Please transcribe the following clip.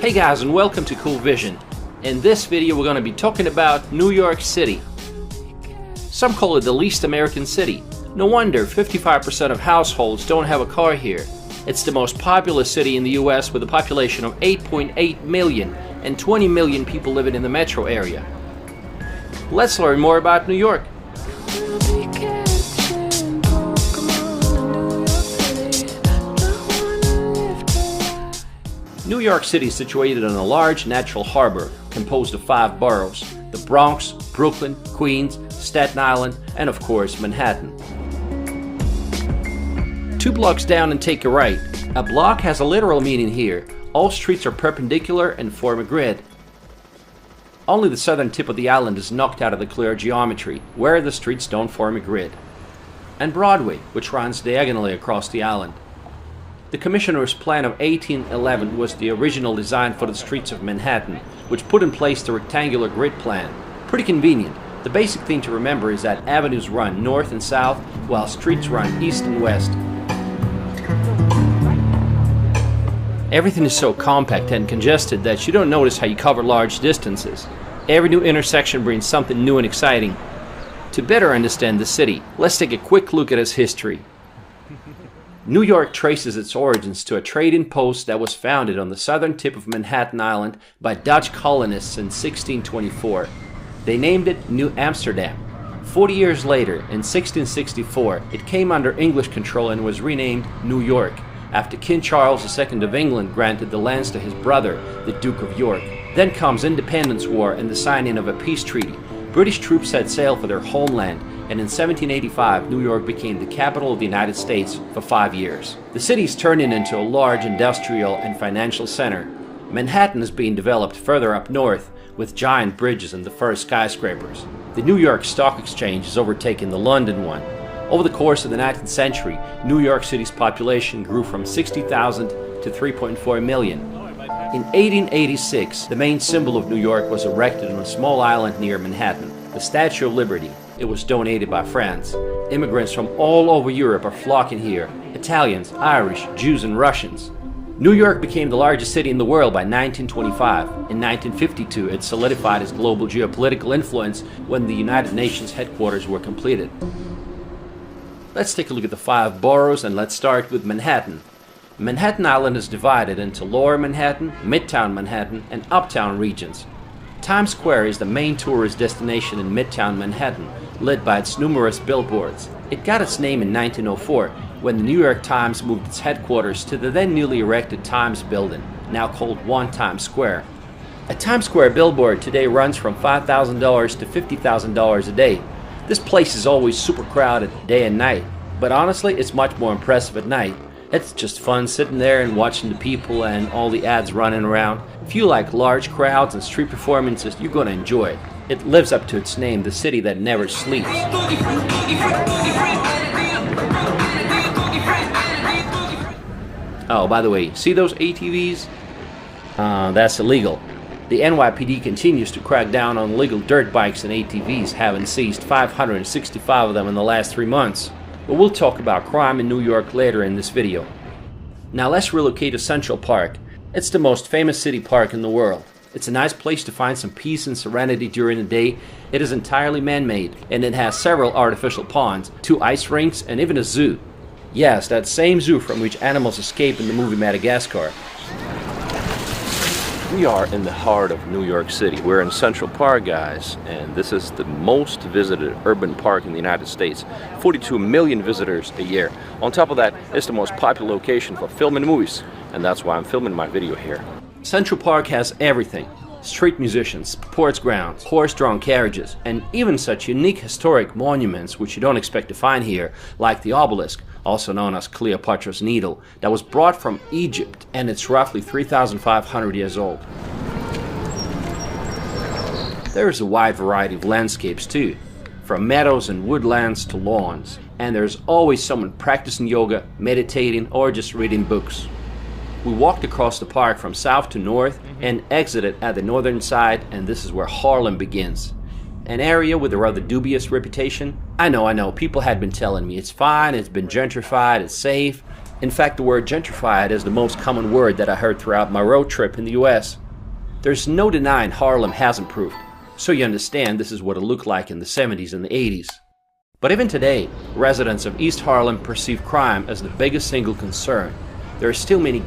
Hey guys, and welcome to Cool Vision. In this video we're going to be talking about New York City. Some call it the least American city. No wonder 55% of households don't have a car here. It's the most populous city in the US with a population of 8.8 million and 20 million people living in the metro area. Let's learn more about New York. New York City is situated on a large natural harbor composed of 5 boroughs: the Bronx, Brooklyn, Queens, Staten Island, and of course Manhattan. 2 blocks down and take a right. A block has a literal meaning here. All streets are perpendicular and form a grid. Only the southern tip of the island is knocked out of the clear geometry, where the streets don't form a grid. And Broadway, which runs diagonally across the island. The Commissioner's Plan of 1811 was the original design for the streets of Manhattan, which put in place the rectangular grid plan. Pretty convenient. The basic thing to remember is that avenues run north and south, while streets run east and west. Everything is so compact and congested that you don't notice how you cover large distances. Every new intersection brings something new and exciting. To better understand the city, let's take a quick look at its history. New York traces its origins to a trading post that was founded on the southern tip of Manhattan Island by Dutch colonists in 1624. They named it New Amsterdam. 40 years later, in 1664, it came under English control and was renamed New York, after King Charles II of England granted the lands to his brother, the Duke of York. Then comes Independence War and the signing of a peace treaty. British troops set sail for their homeland, and in 1785 New York became the capital of the United States for 5 years. The city is turning into a large industrial and financial center. Manhattan is being developed further up north, with giant bridges and the first skyscrapers. The New York Stock Exchange is overtaking the London one. Over the course of the 19th century, New York City's population grew from 60,000 to 3.4 million. In 1886, the main symbol of New York was erected on a small island near Manhattan, the Statue of Liberty. It was donated by France. Immigrants from all over Europe are flocking here: Italians, Irish, Jews, and Russians. New York became the largest city in the world by 1925. In 1952, it solidified its global geopolitical influence when the United Nations headquarters were completed. Let's take a look at the 5 boroughs, and let's start with Manhattan. Manhattan Island is divided into Lower Manhattan, Midtown Manhattan, and Uptown regions. Times Square is the main tourist destination in Midtown Manhattan, lit by its numerous billboards. It got its name in 1904 when the New York Times moved its headquarters to the then newly erected Times building, now called One Times Square. A Times Square billboard today runs from $5,000 to $50,000 a day. This place is always super crowded day and night, but honestly it's much more impressive at night. It's just fun sitting there and watching the people and all the ads running around. If you like large crowds and street performances, you're going to enjoy it. It lives up to its name, the city that never sleeps. Oh, by the way, see those ATVs? That's illegal. The NYPD continues to crack down on illegal dirt bikes and ATVs, having seized 565 of them in the last 3 months. But we'll talk about crime in New York later in this video. Now let's relocate to Central Park. It's the most famous city park in the world. It's a nice place to find some peace and serenity during the day. It is entirely man-made, and it has several artificial ponds, 2 ice rinks, and even a zoo. Yes, that same zoo from which animals escape in the movie Madagascar. We are in the heart of New York City. We're in Central Park, guys, and this is the most visited urban park in the United States. 42 million visitors a year. On top of that, it's the most popular location for filming movies, and that's why I'm filming my video here. Central Park has everything: street musicians, sports grounds, horse-drawn carriages, and even such unique historic monuments which you don't expect to find here, like the obelisk, also known as Cleopatra's Needle, that was brought from Egypt, and it's roughly 3,500 years old. There is a wide variety of landscapes too, from meadows and woodlands to lawns, and there's always someone practicing yoga, meditating, or just reading books. We walked across the park from south to north and exited at the northern side, and this is where Harlem begins. An area with a rather dubious reputation. I know, people had been telling me it's fine, it's been gentrified, it's safe, In fact, the word gentrified is the most common word that I heard throughout my road trip in the US. There's no denying Harlem has improved, so you understand this is what it looked like in the 70s and the 80s. But even today, residents of East Harlem perceive crime as the biggest single concern. There are still many